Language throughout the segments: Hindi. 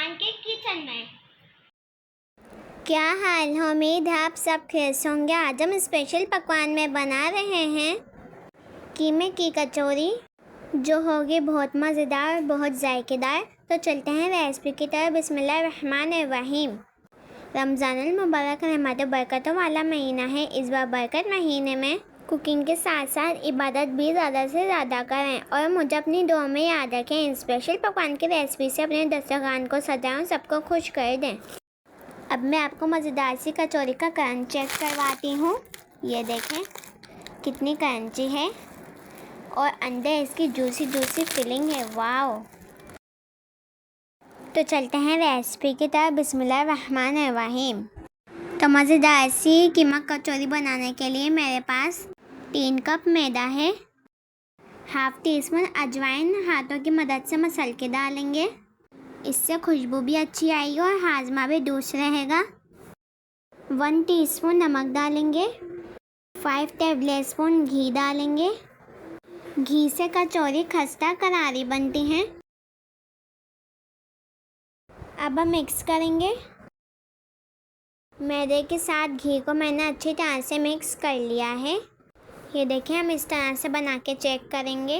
पकवान के किचन में। क्या हाल है? उम्मीद है आप सब खैरियत होंगे। आज हम स्पेशल पकवान में बना रहे हैं कीमे की कचौरी, जो होगी बहुत मज़ेदार और बहुत जायकेदार। तो चलते हैं रेसिपी की तरफ। बिस्मिल्लाहिर्रहमानिर्रहीम। रमज़ानुल मुबारक रहमत व बरकतों वाला महीना है। इस बार बरकत महीने में कुकिंग के साथ साथ इबादत भी ज़्यादा से ज़्यादा करें और मुझे अपनी दुआ में याद रखें। इन स्पेशल पकवान की रेसिपी से अपने दस्तरखान को सजाएं और सबको खुश कर दें। अब मैं आपको मज़ेदार सी कचौरी का क्रंच चेक करवाती हूँ। ये देखें कितनी क्रंची है और अंदर इसकी जूसी जूसी फिलिंग है। वाओ! तो चलते हैं रेसिपी की तरफ। बिस्मिल्लाहिर्रहमानिर्रहीम। तो मज़ेदार सी कीमा कचौरी बनाने के लिए मेरे पास 3 कप मैदा है। हाफ़ टी स्पून अजवाइन हाथों की मदद से मसल के डालेंगे। इससे खुशबू भी अच्छी आएगी और हाजमा भी दुरुस्त रहेगा। 1 टीस्पून नमक डालेंगे। 5 टेबलस्पून घी डालेंगे। घी से कचौरी खस्ता करारी बनती हैं। अब हम मिक्स करेंगे। मैदे के साथ घी को मैंने अच्छी तरह से मिक्स कर लिया है। ये देखें, हम इस तरह से बना के चेक करेंगे।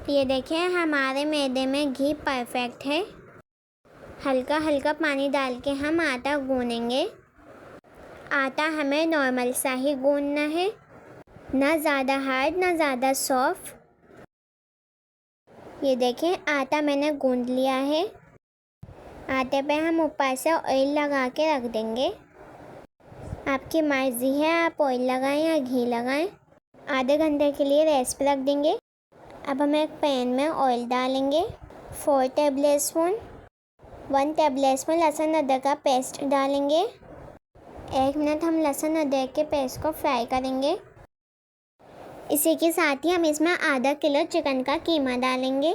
ये देखें, हमारे मैदे में घी परफेक्ट है। हल्का हल्का पानी डाल के हम आटा गूँनेंगे। आटा हमें नॉर्मल सा ही गूँनना है, ना ज़्यादा हार्ड ना ज़्यादा सॉफ्ट। ये देखें, आटा मैंने गूँध लिया है। आटे पे हम ऊपर से ऑयल लगा के रख देंगे। आपकी मर्ज़ी है, आप ऑयल लगाएं या घी लगाएं। आधे घंटे के लिए रेस्ट पे रख देंगे। अब हम एक पैन में ऑयल डालेंगे। 4 टेबलस्पून 1 टेबलस्पून लहसुन अदरक का पेस्ट डालेंगे। 1 मिनट हम लहसुन अदरक के पेस्ट को फ्राई करेंगे। इसी के साथ ही हम इसमें आधा किलो चिकन का कीमा डालेंगे।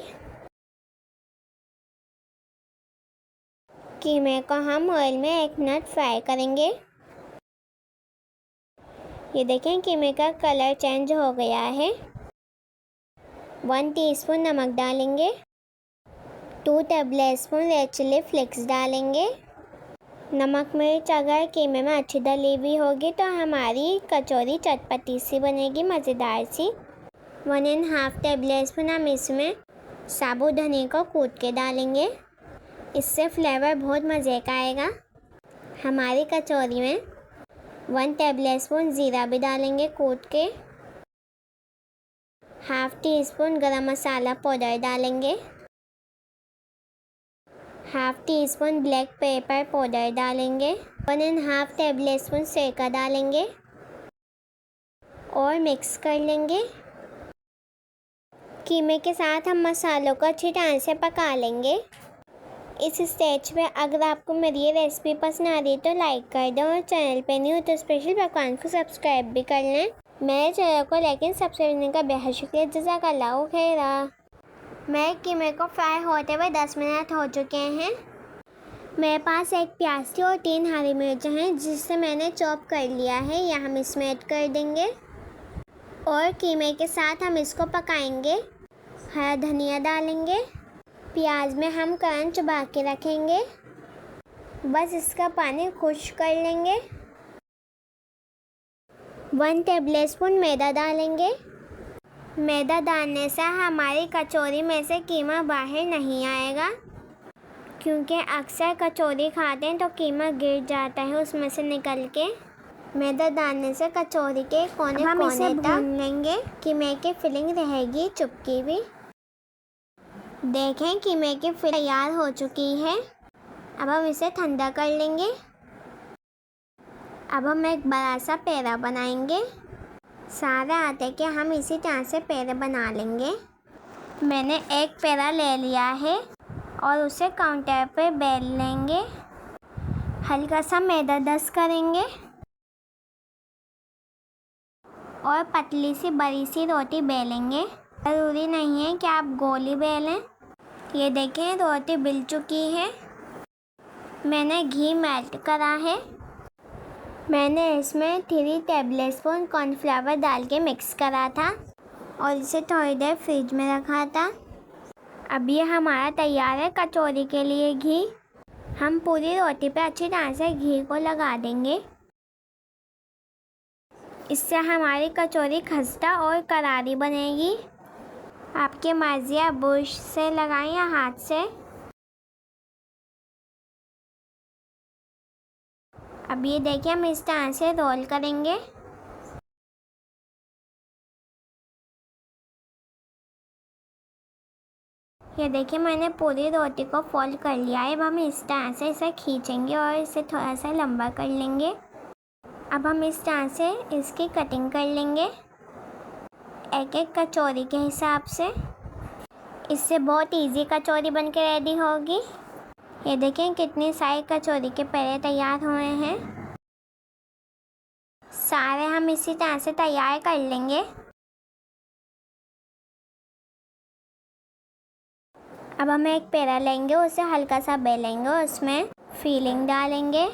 कीमे को हम ऑयल में 1 मिनट फ्राई करेंगे। ये देखें, कीमे का कलर चेंज हो गया है। 1 टीस्पून नमक डालेंगे। 2 टेबलस्पून रेड चिली फ्लेक्स डालेंगे। नमक मिर्च अगर कीमे में अच्छी डली हुई होगी तो हमारी कचौरी चटपटी सी बनेगी, मज़ेदार सी। 1.5 टेबलस्पून हम इसमें साबुत धनिया को कूट के डालेंगे। इससे फ्लेवर बहुत मज़े का आएगा। हमारी कचौरी में 1 टेबलस्पून ज़ीरा भी डालेंगे कूट के। हाफ़ टी स्पून गरम मसाला पाउडर डालेंगे। Half tea spoon black pepper powder डालेंगे। 1.5 टेबलस्पून सिरका डालेंगे और मिक्स कर लेंगे। कीमे के साथ हम मसालों को अच्छी तरह से पका लेंगे। इस स्टेज पे अगर आपको मेरी ये रेसिपी पसंद आ रही है तो लाइक कर दो और चैनल पे नहीं हो तो स्पेशल पकवान को सब्सक्राइब भी कर लें। मेरे चैनल को लेकिन सब्सक्राइब करने का बेहद शुक्रिया। जज़ाकल्लाहु खैरा। मेरे कीमे को फ्राई होते हुए 10 मिनट हो चुके हैं। मेरे पास 1 प्याज थी और 3 हरी मिर्च हैं, जिससे मैंने चॉप कर लिया है। यह हम इसमें ऐड कर देंगे और कीमे के साथ हम इसको पकाएंगे। हरा धनिया डालेंगे। प्याज में हम क्रंच चबा के रखेंगे। बस इसका पानी खुश्क कर लेंगे। 1 टेबलस्पून मैदा डालेंगे। मैदा डालने से हमारी कचौरी में से कीमा बाहर नहीं आएगा, क्योंकि अक्सर कचौरी खाते हैं तो कीमा गिर जाता है उसमें से निकल के। मैदा डालने से कचौरी के कोने कोने तक भून लेंगे। कीमे की फिलिंग रहेगी चुपकी भी। देखें, कीमे की फिलिंग तैयार हो चुकी है। अब हम इसे ठंडा कर लेंगे। अब हम एक बड़ा सा पेड़ा बनाएंगे। सारे आटे के हम इसी तरह से पेड़े बना लेंगे। मैंने एक पेड़ा ले लिया है और उसे काउंटर पे बेल लेंगे। हल्का सा मैदा डस्ट करेंगे और पतली सी बड़ी सी रोटी बेलेंगे। ज़रूरी नहीं है कि आप गोली बेलें। ये देखें, रोटी बिल चुकी है। मैंने घी मेल्ट करा है। मैंने इसमें 3 टेबलस्पून कॉर्नफ्लावर डाल के मिक्स करा था और इसे थोड़ी देर फ्रिज में रखा था। अब ये हमारा तैयार है कचौरी के लिए घी। हम पूरी रोटी पे अच्छी तरह से घी को लगा देंगे। इससे हमारी कचौरी खस्ता और करारी बनेगी। आपकी मर्जी, आप ब्रश से लगाएं या हाथ से। अब ये देखिए, हम इस तरह से रोल करेंगे। ये देखिए, मैंने पूरी रोटी को फोल्ड कर लिया है। अब हम इस तरह से इसे खींचेंगे और इसे थोड़ा सा लंबा कर लेंगे। अब हम इस तरह से इसकी कटिंग कर लेंगे एक एक कचौरी के हिसाब से। इससे बहुत इजी कचौरी बन के रेडी होगी। ये देखें कितनी सारी कचौरी के पेड़े तैयार हुए हैं। सारे हम इसी तरह से तैयार कर लेंगे। अब हम एक पेड़ा लेंगे, उसे हल्का सा बेलेंगे, उसमें फिलिंग डालेंगे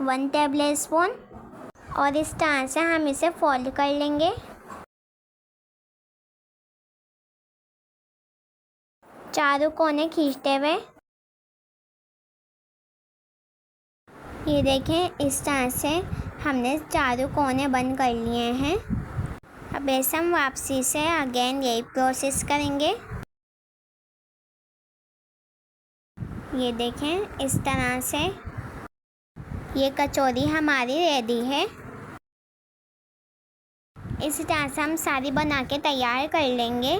1 टेबल स्पून और इस तरह से हम इसे फोल्ड कर लेंगे। चारों कोने खींचते हुए। ये देखें, इस तरह से हमने चारों कोने बंद कर लिए हैं। अब ऐसे हम वापसी से अगेन यही प्रोसेस करेंगे। ये देखें, इस तरह से ये कचौरी हमारी रेडी है। इसी तरह से हम सारी बना के तैयार कर लेंगे।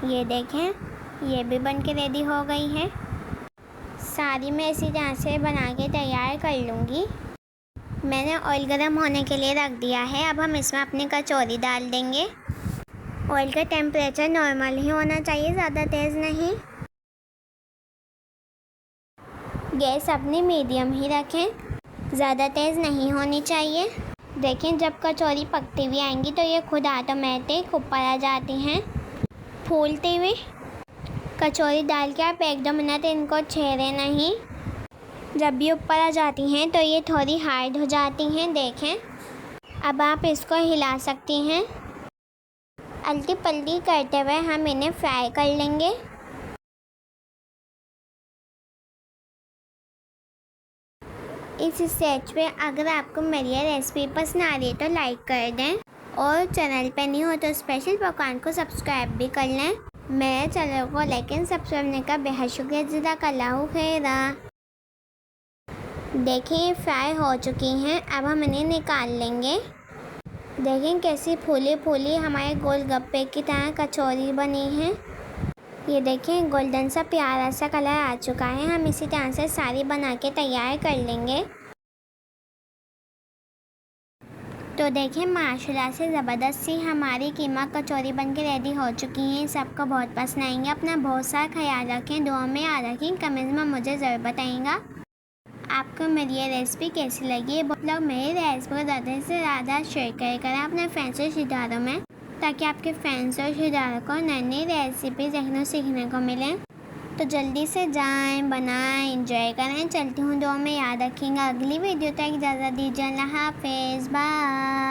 ये देखें, ये भी बन के रेडी हो गई है। सारी मैं इसी तरह से बना के तैयार कर लूँगी। मैंने ऑयल गर्म होने के लिए रख दिया है। अब हम इसमें अपनी कचौरी डाल देंगे। ऑयल का टेम्परेचर नॉर्मल ही होना चाहिए, ज़्यादा तेज़ नहीं। गैस अपनी मीडियम ही रखें, ज़्यादा तेज़ नहीं होनी चाहिए। देखें, जब कचौरी पकती हुई आएंगी तो ये खुद ऑटोमेटिक ऊपर आ जाती हैं फूलती हुई। कचौरी डाल के आप 1-2 मिनट इनको छेड़े नहीं। जब भी ऊपर आ जाती हैं तो ये थोड़ी हार्ड हो जाती हैं। देखें, अब आप इसको हिला सकती हैं। उल्टी पल्टी करते हुए हम इन्हें फ्राई कर लेंगे। इस स्टेज पे अगर आपको मेरी ये रेसिपी पसंद आ रही है तो लाइक कर दें और चैनल पे नहीं हो तो स्पेशल पकवान को सब्सक्राइब भी कर लें। मेरे चैनल को लेकिन सब्सक्राइब करने का बेहद शुक्रिया। जज़ाकल्लाहु खैरा। देखिए, फ्राई हो चुकी हैं। अब हम इन्हें निकाल लेंगे। देखें कैसी फूली फूली हमारे गोलगप्पे की तरह कचौरी बनी है। ये देखें, गोल्डन सा प्यारा सा कलर आ चुका है। हम इसी तरह से सारी बना के तैयार कर लेंगे। तो देखें, माशाल्लाह से ज़बरदस्त सी हमारी कीमा कचौरी बन के रेडी हो चुकी हैं। सबको बहुत पसंद आएंगे। अपना बहुत सारा ख्याल रखें, दुआ में याद रखें। कमेंट्स में मुझे ज़रूर बताइएगा आपको मेरी ये रेसिपी कैसी लगी। बहुत लोग मेरी रेसिपी को ज़्यादा से ज़्यादा शेयर करें अपने फ्रेंड्स और रिश्तेदारों में, ताकि आपके फ्रेंड्स और रिश्तेदारों को नई नई रेसिपी देखने सीखने को मिले। तो जल्दी से जाएं, बनाएं, एंजॉय करें। चलती हूँ, दुआ में याद रखेंगे। अगली वीडियो तक इजाज़त दीजिए। अल्लाह हाफ़िज़, बाय।